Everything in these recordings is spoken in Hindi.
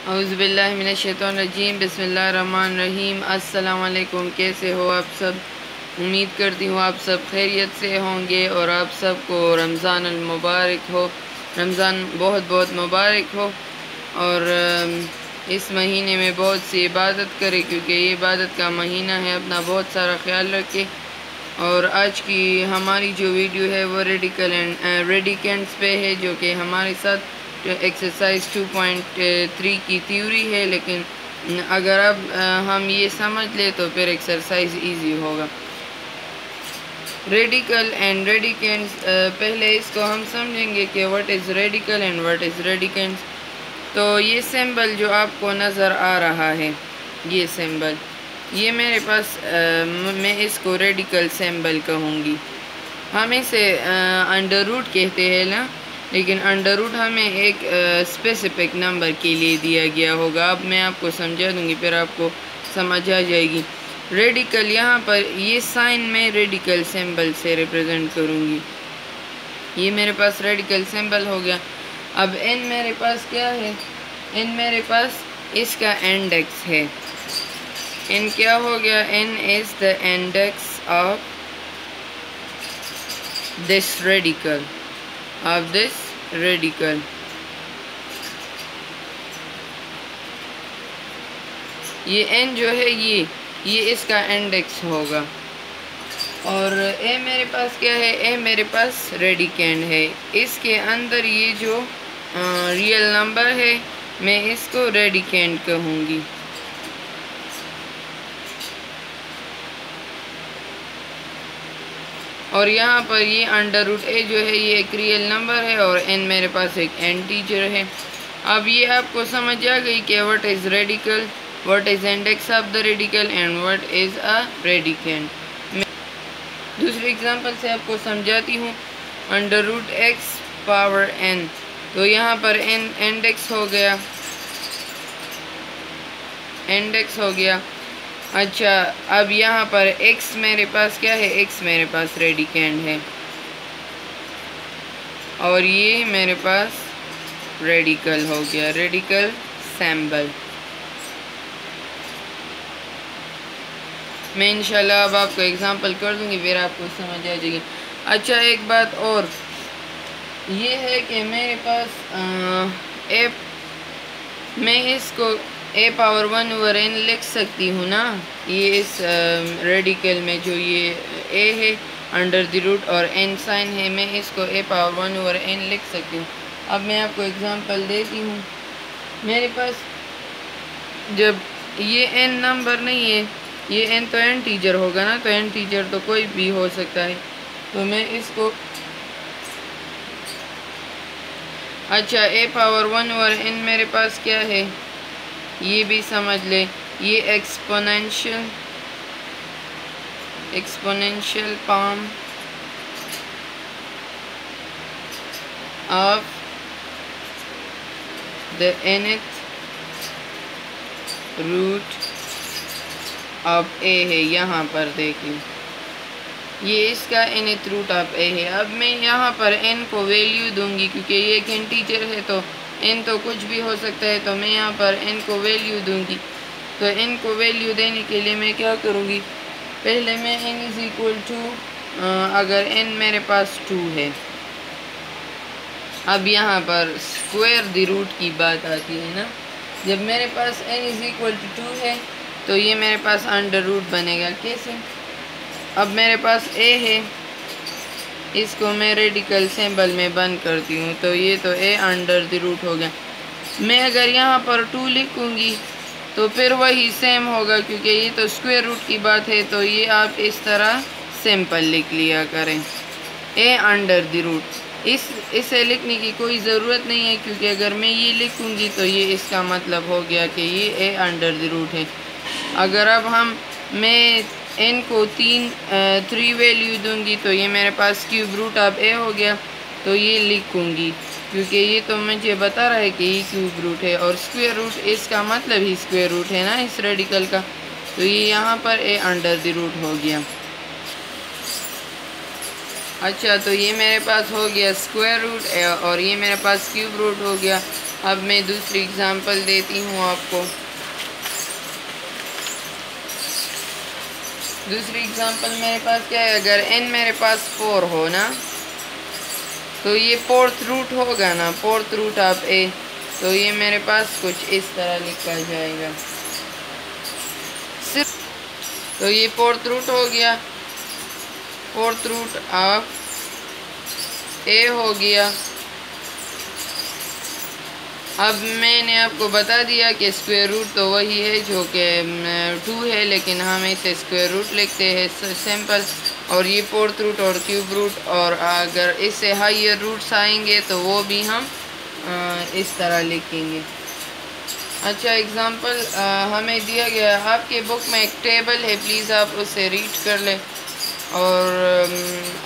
औज़ुबिल्लाहि मिनश्शैतानिर्रजीम बिस्मिल्लाहिर्रहमानिर्रहीम। अस्सलाम वालेकुम। कैसे हो आप सब? उम्मीद करती हूँ आप सब खैरियत से होंगे और आप सबको रमज़ान अल मुबारक हो। रमज़ान बहुत बहुत मुबारक हो और इस महीने में बहुत सी इबादत करें क्योंकि ये इबादत का महीना है। अपना बहुत सारा ख्याल रखें। और आज की हमारी जो वीडियो है वो रेडिकल एंड रेडिकेंट्स पे है, जो कि हमारे साथ एक्सरसाइज 2.3 की थ्योरी है। लेकिन अगर अब हम ये समझ ले तो फिर एक्सरसाइज इजी होगा। रेडिकल एंड रेडिकेंट्स, पहले इसको हम समझेंगे कि what is radical and what is radicands. तो ये सिंबल जो आपको नज़र आ रहा है, ये सिंबल, ये मेरे पास मैं इसको रेडिकल सिंबल कहूँगी। हम इसे अंडर रूट कहते हैं ना, लेकिन अंडर रूट हमें एक स्पेसिफिक नंबर के लिए दिया गया होगा। अब मैं आपको समझा दूँगी, फिर आपको समझ आ जाएगी। रेडिकल यहाँ पर ये साइन में रेडिकल सिंबल से रिप्रेजेंट करूँगी। ये मेरे पास रेडिकल सिंबल हो गया। अब एन मेरे पास क्या है? एन मेरे पास इसका इंडेक्स है। एन क्या हो गया? N is the index of this radical, of this radical. ये एन जो है ये इसका इंडेक्स होगा। और ए मेरे पास क्या है? ए मेरे पास रेडिकेंड है। इसके अंदर ये जो रियल नंबर है मैं इसको रेडिकेंड कहूँगी। और यहाँ पर ये अंडर रूट ए जो है ये एक रियल नंबर है और एन मेरे पास एक इंटीजर है। अब ये आपको समझ आ गई कि what is radical, what is index of the radical and what is a radicand. दूसरे एग्जांपल से आपको समझाती हूँ। Under root x power n, तो यहाँ पर एन इंडेक्स हो गया, इंडेक्स हो गया। अच्छा, अब यहाँ पर x मेरे पास क्या है? x मेरे पास रेडिकेंड है और ये मेरे पास रेडिकल हो गया, रेडिकल सिंबल। मैं इंशाल्लाह अब आपको एग्जांपल कर दूंगी, फिर आपको समझ आ जाएगी। अच्छा, एक बात और ये है कि मेरे पास ए, मैं इसको a पावर 1 ओवर n लिख सकती हूँ ना। ये इस रेडिकल में जो ये a है अंडर द रूट और n साइन है, मैं इसको a पावर 1 ओवर n लिख सकती हूँ। अब मैं आपको एग्जांपल देती हूँ। मेरे पास जब ये n नंबर नहीं है, ये n तो इंटीजर होगा ना, तो इंटीजर तो कोई भी हो सकता है। तो मैं इसको अच्छा a पावर 1 ओवर n मेरे पास क्या है ये भी समझ ले। ये exponential form of the nth root of a है। यहाँ पर देखिए ये इसका nth रूट ऑफ a है। अब मैं यहाँ पर n को वैल्यू दूंगी क्योंकि ये एक इंटीजर है, तो n तो कुछ भी हो सकता है, तो मैं यहाँ पर n को वैल्यू दूंगी। तो n को वैल्यू देने के लिए मैं क्या करूँगी? पहले मैं n इज़ इक्वल टू, अगर n मेरे पास 2 है, अब यहाँ पर स्क्वायर द रूट की बात आती है ना। जब मेरे पास n इज़ इक्वल टू 2 है तो ये मेरे पास अंडर रूट बनेगा। कैसे? अब मेरे पास a है, इसको मैं रेडिकल सिंबल में बंद करती हूँ, तो ये तो a अंडर द रूट हो गया। मैं अगर यहाँ पर 2 लिखूँगी तो फिर वही सेम होगा क्योंकि ये तो स्क्वायर रूट की बात है, तो ये आप इस तरह सिंपल लिख लिया करें, a अंडर द रूट। इसे लिखने की कोई ज़रूरत नहीं है क्योंकि अगर मैं ये लिखूँगी तो ये इसका मतलब हो गया कि ये a अंडर द रूट है। अगर अब मैं n को 3 वैल्यू दूंगी तो ये मेरे पास क्यूब रूट ऑफ a हो गया, तो ये लिखूँगी क्योंकि ये तो मुझे बता रहा है कि ये क्यूब रूट है और स्क्वायर रूट इसका मतलब ही स्क्वायर रूट है ना इस रेडिकल का, तो ये यहाँ पर a अंडर द रूट हो गया। अच्छा, तो ये मेरे पास हो गया स्क्वायर रूट और ये मेरे पास क्यूब रूट हो गया। अब मैं दूसरी एग्जांपल देती हूँ आपको। दूसरी एग्जांपल मेरे पास क्या है, अगर n मेरे पास 4 हो ना, तो ये फोर्थ रूट होगा ना, फोर्थ रूट ऑफ a, तो ये मेरे पास कुछ इस तरह लिखा जाएगा। तो ये फोर्थ रूट हो गया, फोर्थ रूट ऑफ a हो गया। अब मैंने आपको बता दिया कि स्क्वायर रूट तो वही है जो कि 2 है, लेकिन हम इसे स्क्वायर रूट लिखते हैं सिंपल। और ये फोर्थ रूट और क्यूब रूट, और अगर इससे हायर रूट्स आएंगे तो वो भी हम इस तरह लिखेंगे। अच्छा, एग्जांपल हमें दिया गया है, आपके बुक में एक टेबल है, प्लीज़ आप उसे रीड कर लें, और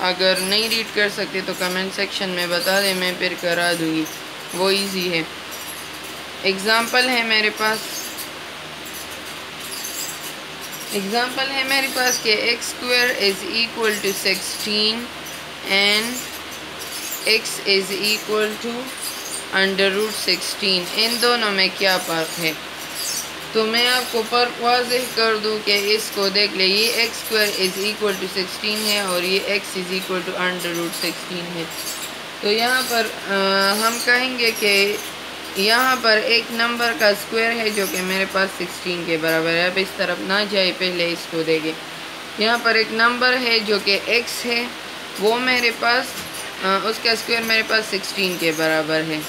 अगर नहीं रीड कर सकते तो कमेंट सेक्शन में बता दें, मैं फिर करा दूँगी, वो इजी है। एग्जांपल है मेरे पास कि x square is equal to 16 and x is equal to under root 16। इन दोनों में क्या फ़र्क है, तो मैं आपको फ़र्क वाज़ेह कर दूं कि इसको देख ले, ये x square is equal to 16 है और ये x is equal to under root 16 है। तो यहाँ पर हम कहेंगे कि यहाँ पर एक नंबर का स्क्वायर है जो कि मेरे पास 16 के बराबर है। अब इस तरफ ना जाए, पहले इसको देखें। यहाँ पर एक नंबर है जो कि x है, वो मेरे पास उसका स्क्वायर मेरे पास 16 के बराबर है।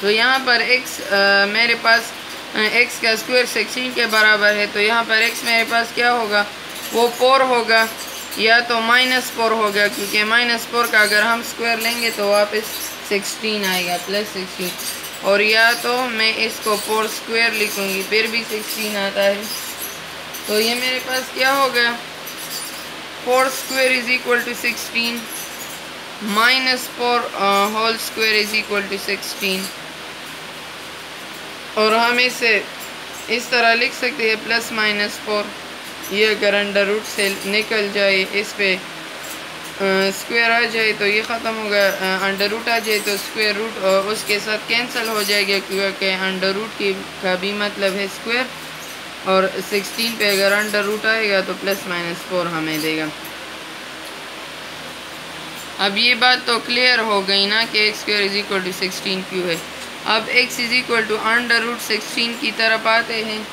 तो यहाँ पर x मेरे पास x का स्क्वायर 16 के बराबर है, तो यहाँ पर x मेरे पास क्या होगा, वो 4 होगा, या तो -4 होगा, क्योंकि -4 का अगर हम स्क्वायर लेंगे तो वापस 16 आएगा, +16। और या तो मैं इसको 4 स्क्वायर लिखूँगी, फिर भी 16 आता है। तो ये मेरे पास क्या होगा, 4 square is equal to 16 -4 whole square is equal to 16। और हम इसे इस तरह लिख सकते हैं +-4। ये अगर अंडर रूट से निकल जाए, इस पे स्क्वायर आ जाए तो ये ख़त्म होगा, अंडर रूट आ जाए तो स्क्वायर रूट उसके साथ कैंसिल हो जाएगा, क्योंकि अंडर रूट का भी मतलब है स्क्वायर, और 16 पे अगर अंडर रूट आएगा तो +-4 हमें देगा। अब ये बात तो क्लियर हो गई ना कि x square is equal to 16 क्यों है। अब x is equal to under root 16 की तरफ आते हैं,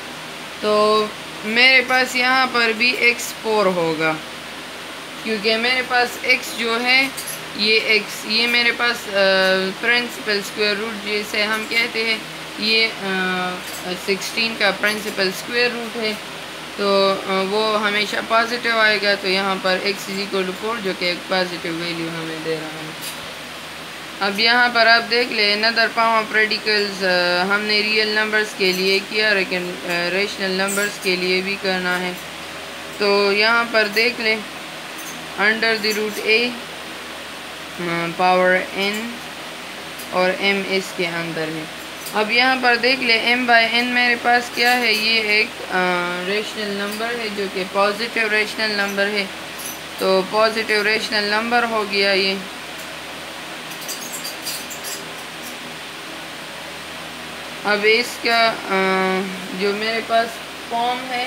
तो मेरे पास यहाँ पर भी x 4 होगा, क्योंकि मेरे पास x जो है ये मेरे पास प्रिंसिपल स्क्वायर रूट जिसे हम कहते हैं, ये 16 का प्रिंसिपल स्क्वायर रूट है, तो वो हमेशा पॉजिटिव आएगा। तो यहाँ पर x इज़ इक्वल टू 4 जो कि एक पॉजिटिव वैल्यू हमें दे रहा है। अब यहाँ पर आप देख लें, अनदर फॉर्म ऑफ रेडिकल्स हमने रियल नंबर्स के लिए किया, लेकिन रेशनल नंबर्स के लिए भी करना है। तो यहाँ पर देख लें, under the root a power n और m इसके अंदर है। अब यहाँ पर देख ले, m/n मेरे पास क्या है, ये एक रेशनल नंबर है जो कि पॉजिटिव रेशनल नंबर है, तो पॉजिटिव रेशनल नंबर हो गया ये। अब इसका जो मेरे पास फॉर्म है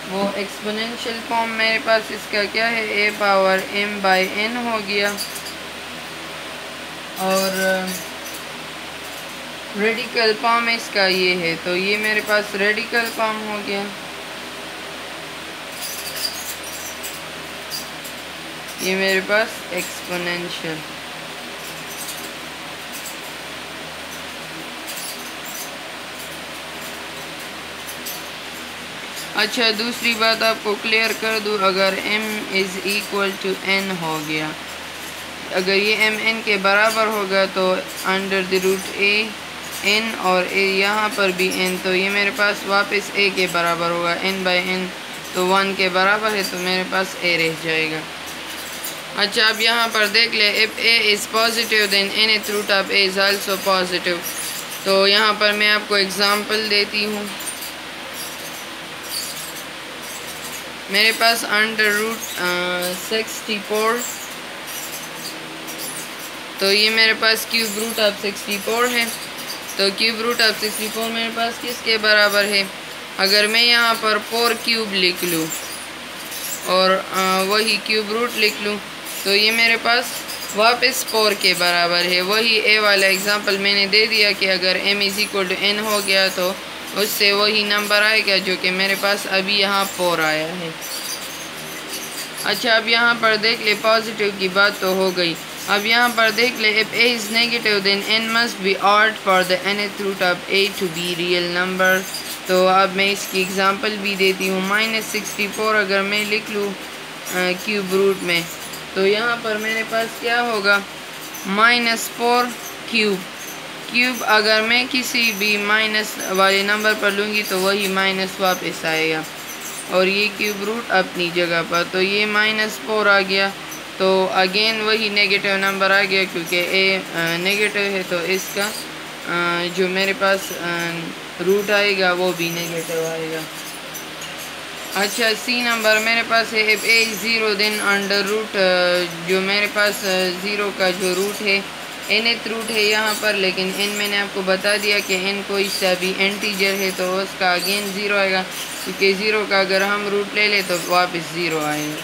वो एक्सपोनेंशियल फॉर्म मेरे पास इसका क्या है, a पावर m/n हो गया, और रेडिकल फॉर्म इसका ये है, तो ये मेरे पास रेडिकल फॉर्म हो गया। ये मेरे पास एक्सपोनेंशियल। अच्छा, दूसरी बात आपको क्लियर कर दूँ, अगर m is equal to n हो गया, अगर ये m n के बराबर होगा तो under the root a n और a यहाँ पर भी n, तो ये मेरे पास वापस a के बराबर होगा, n/n तो 1 के बराबर है, तो मेरे पास a रह जाएगा। अच्छा, अब यहाँ पर देख ले, if a is positive then nth root of a is also positive. तो यहाँ पर मैं आपको एग्ज़ाम्पल देती हूँ। मेरे पास अंडर रूट 64 तो ये मेरे पास क्यूब रूट ऑफ 64 है। तो क्यूब रूट ऑफ 64 मेरे पास किसके बराबर है? अगर मैं यहाँ पर 4 क्यूब लिख लूँ और वही क्यूब रूट लिख लूँ तो ये मेरे पास वापस 4 के बराबर है। वही ए वाला एग्जांपल मैंने दे दिया कि अगर m is equal to n हो गया तो उससे वही नंबर आएगा जो कि मेरे पास अभी यहाँ 4 आया है। अच्छा, अब यहाँ पर देख ले, पॉजिटिव की बात तो हो गई। अब यहाँ पर देख ले, if a is negative then n must be odd for the nth root of a to be real number. तो अब मैं इसकी एग्जांपल भी देती हूँ। -64 अगर मैं लिख लूँ क्यूब रूट में तो यहाँ पर मेरे पास क्या होगा? -4 क्यूब अगर मैं किसी भी माइनस वाले नंबर पर लूँगी तो वही माइनस वापस आएगा और ये क्यूब रूट अपनी जगह पर। तो ये -4 आ गया तो अगेन वही नेगेटिव नंबर आ गया क्योंकि a नेगेटिव है तो इसका जो मेरे पास रूट आएगा वो भी नेगेटिव आएगा। अच्छा, सी नंबर मेरे पास है if a is 0 then under root, जो मेरे पास 0 का जो रूट है nth रूट है यहाँ पर, लेकिन n मैंने आपको बता दिया कि n कोई सा भी इंटीजर है तो उसका अगेन 0 आएगा क्योंकि 0 का अगर हम रूट ले ले तो वापस 0 आएगा।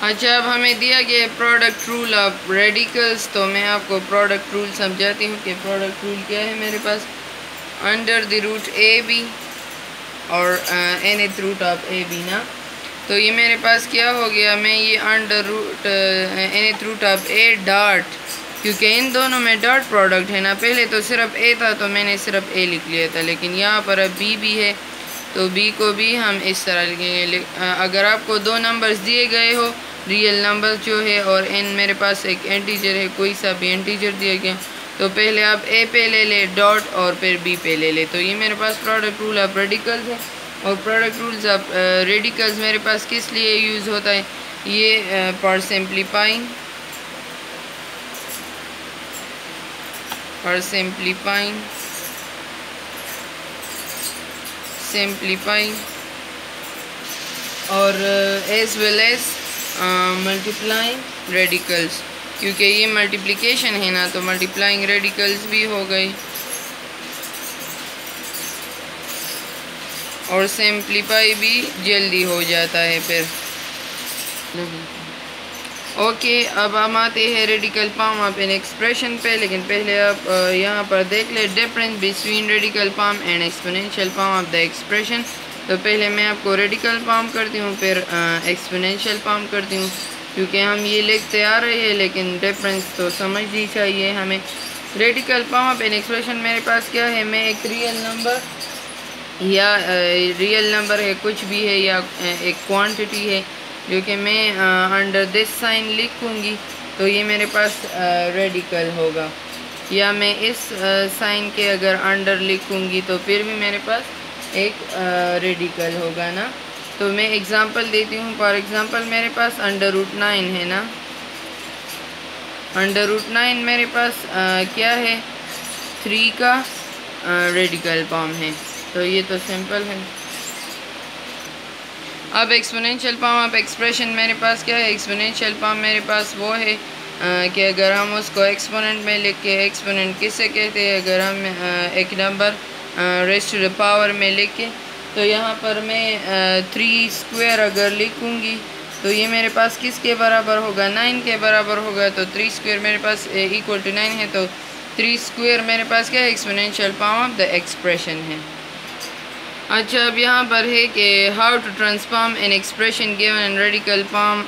अच्छा, अब हमें दिया गया प्रोडक्ट रूल ऑफ रेडिकल्स। तो मैं आपको प्रोडक्ट रूल समझाती हूँ कि प्रोडक्ट रूल क्या है। मेरे पास under the root A B और nth root of A B ना, तो ये मेरे पास क्या हो गया? मैं ये under root nth root of a dot, क्योंकि इन दोनों में डॉट प्रोडक्ट है ना, पहले तो सिर्फ ए था तो मैंने सिर्फ ए लिख लिया था, लेकिन यहाँ पर अब बी भी है तो बी को भी हम इस तरह लिखेंगे। अगर आपको दो नंबर्स दिए गए हो, रियल नंबर जो है और n मेरे पास एक इंटीजर है, कोई सा भी इंटीजर दिया गया, तो पहले आप a पे ले ले डॉट और फिर b पे ले ले। तो ये मेरे पास प्रोडक्ट रूल ऑफ रेडिकल्स है। और प्रोडक्ट रूल्स ऑफ रेडिकल्स मेरे पास किस लिए यूज़ होता है? ये फॉर सिंप्लीफाइंग और as well as multiplying radicals, क्योंकि ये मल्टीप्लिकेशन है ना तो मल्टीप्लाइंग रेडिकल्स भी हो गए और सिंप्लीफाई भी जल्दी हो जाता है फिर। ओके, अब हम आते हैं radical form of an expression पे, लेकिन पहले आप यहाँ पर देख ले difference between radical form and exponential form of the expression. तो पहले मैं आपको रेडिकल फॉर्म करती हूँ फिर एक्सपोनेंशियल फॉर्म करती हूँ, क्योंकि हम ये लिखते आ रहे हैं लेकिन डिफरेंस तो समझनी चाहिए हमें। Radical form of an expression मेरे पास क्या है? मैं एक रियल नंबर या रियल नंबर है, कुछ भी है, या एक क्वांटिटी है जो कि मैं अंडर दिस साइन लिखूँगी तो ये मेरे पास रेडिकल होगा, या मैं इस साइन के अगर अंडर लिखूँगी तो फिर भी मेरे पास एक रेडिकल होगा ना। तो मैं एग्ज़ाम्पल देती हूँ। फॉर एग्ज़ाम्पल मेरे पास अंडर रूट 9 है ना, अंडर रूट 9 मेरे पास क्या है? 3 का रेडिकल फॉर्म है, तो ये तो सिंपल है। अब एक्सपोनेंशियल फॉर्म ऑफ एक्सप्रेशन मेरे पास क्या है? एक्सपोनेंशियल फॉर्म मेरे पास वो है कि अगर हम उसको एक्सपोनेंट में लिख के, एक्सपोनेंट किसे कहते हैं? अगर हम एक number raise to the power में लिख के, तो यहाँ पर मैं 3 स्क्वायर अगर लिखूँगी तो ये मेरे पास किसके बराबर होगा? 9 के बराबर होगा। तो 3 स्क्वायर मेरे पास इक्वल टू 9 है, तो 3 स्क्वायर मेरे पास क्या है? Exponential form of the expression है। अच्छा, अब यहाँ पर है कि how to transform an expression given in radical form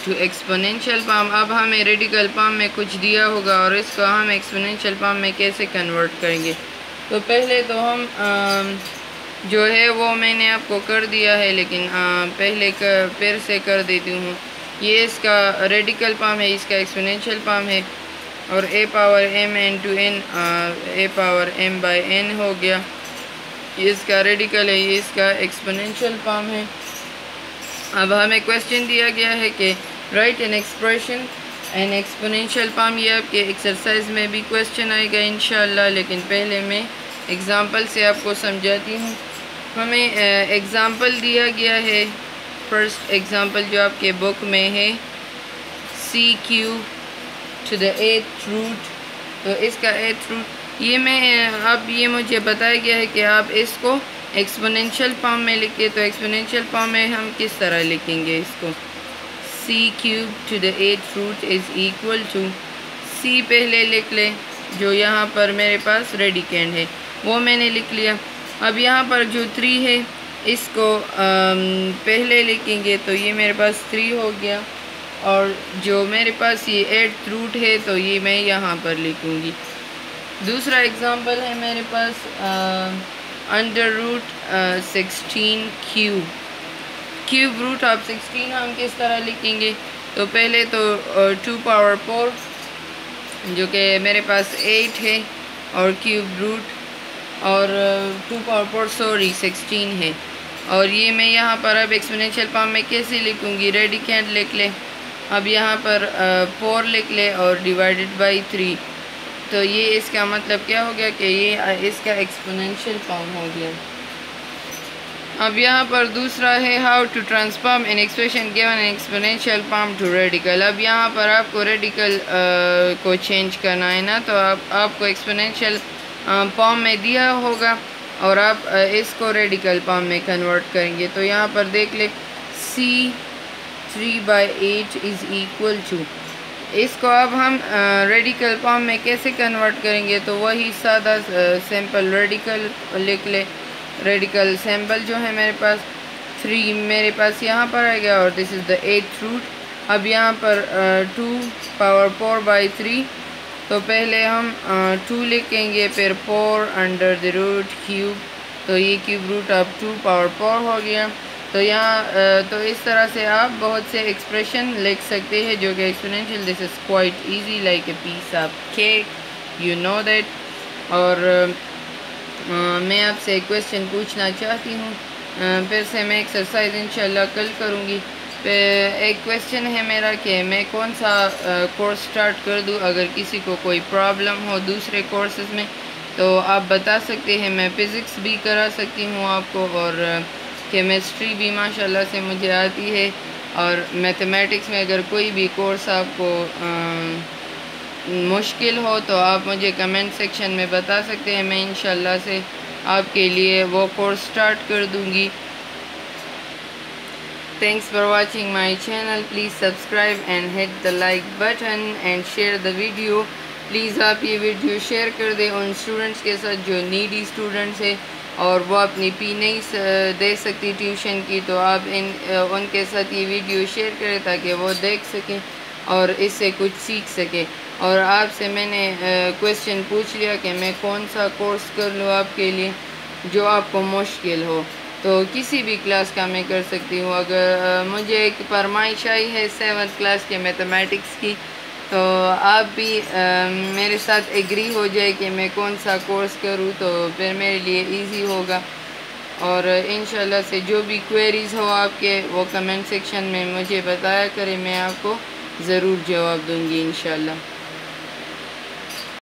to exponential form. अब हमें रेडिकल फॉर्म में कुछ दिया होगा और इसको हम एक्सपोनेंशियल फॉर्म में कैसे कन्वर्ट करेंगे? तो पहले तो हम जो है वो मैंने आपको कर दिया है, लेकिन पहले फिर से कर देती हूँ। ये इसका रेडिकल फॉर्म है, इसका एक्सपोनेंशियल फॉर्म है, और a power m into n a power m by n हो गया। ये इसका रेडिकल है, ये इसका एक्सपोनेंशियल फॉर्म है। अब हमें क्वेश्चन दिया गया है कि right an expression N exponential form. ये आपके एक्सरसाइज में भी क्वेश्चन आएगा इंशाल्लाह, लेकिन पहले मैं एग्ज़ाम्पल से आपको समझाती हूँ। हमें एग्ज़ाम्पल दिया गया है, फर्स्ट एग्ज़ाम्पल जो आपके बुक में है, CQ to the 8th root. तो इसका 8th रूट अब ये मुझे बताया गया है कि आप इसको एक्सपोनेंशियल फॉर्म में लिखिए। तो एक्सपोनेंशियल फॉर्म में हम किस तरह लिखेंगे इसको, c³ to the 8th root is equal to, c पहले लिख लें, जो यहाँ पर मेरे पास रेडिकेंड है वो मैंने लिख लिया। अब यहाँ पर जो 3 है इसको पहले लिखेंगे, तो ये मेरे पास 3 हो गया। और जो मेरे पास ये 8th रूट है तो ये मैं यहाँ पर लिखूँगी। दूसरा एग्ज़ाम्पल है मेरे पास under root 16 cube root of 16 हम किस तरह लिखेंगे। तो पहले तो 2 पावर 4 जो कि मेरे पास 8 है और क्यूब रूट और 2 पावर 4 16 है। और ये मैं यहाँ पर अब एक्सपोनेंशियल फॉर्म में कैसे लिखूँगी, रेडिकेंड लिख ले। अब यहाँ पर 4 लिख ले और डिवाइडेड बाई 3। तो ये इसका मतलब क्या हो गया कि ये इसका एक्सपोनेंशियल फॉर्म हो गया। अब यहाँ पर दूसरा है how to transform an expression given in exponential form to radical. अब यहाँ पर आपको रेडिकल को चेंज करना है ना, तो आपको एक्सपोनेंशियल फॉर्म में दिया होगा और आप इसको रेडिकल फॉर्म में कन्वर्ट करेंगे। तो यहाँ पर देख ले c3/8 इज़ इक्वल टू, इसको अब हम रेडिकल फॉर्म में कैसे कन्वर्ट करेंगे। तो वही सादा सिंपल रेडिकल लिख ले। रेडिकल सिंबल जो है मेरे पास 3 मेरे पास यहाँ पर आएगा और this is the 8th root. अब यहाँ पर 2 पावर 4/3, तो पहले हम 2 लिखेंगे, फिर 4 अंडर द रूट क्यूब, तो ये क्यूब रूट अब 2 पावर 4 हो गया। तो यहाँ तो इस तरह से आप बहुत से एक्सप्रेशन लिख सकते हैं जो कि exponential, this is quite easy like a piece of cake, you know that. और मैं आपसे एक क्वेश्चन पूछना चाहती हूँ, फिर से मैं एक्सरसाइज इंशाल्लाह कल करूँगी। एक क्वेश्चन है मेरा कि मैं कौन सा कोर्स स्टार्ट कर दूँ। अगर किसी को कोई प्रॉब्लम हो दूसरे कोर्सेज़ में तो आप बता सकते हैं। मैं फ़िज़िक्स भी करा सकती हूँ आपको और केमिस्ट्री भी माशाल्लाह से मुझे आती है। और मैथमेटिक्स में अगर कोई भी कोर्स आपको मुश्किल हो तो आप मुझे कमेंट सेक्शन में बता सकते हैं। मैं इंशाल्लाह से आपके लिए वो कोर्स स्टार्ट कर दूँगी। Thanks for watching my channel. Please subscribe and hit the like button and share the video. Please आप ये वीडियो शेयर कर दें उन स्टूडेंट्स के साथ जो नीडी स्टूडेंट्स है और वो अपनी फ़ी नहीं दे सकती ट्यूशन की। तो आप उनके साथ ये वीडियो शेयर करें ताकि वो देख सकें और इससे कुछ सीख सकें। और आपसे मैंने क्वेश्चन पूछ लिया कि मैं कौन सा कोर्स कर लूँ आपके लिए जो आपको मुश्किल हो। तो किसी भी क्लास का मैं कर सकती हूँ। अगर मुझे एक फरमाइश आई है 7th क्लास के मैथमेटिक्स की, तो आप भी मेरे साथ एग्री हो जाए कि मैं कौन सा कोर्स करूँ, तो फिर मेरे लिए इजी होगा। और इंशाल्लाह से जो भी क्वेरीज़ हो आपके वो कमेंट सेक्शन में मुझे बताया करें, मैं आपको ज़रूर जवाब दूँगी इंशाल्लाह।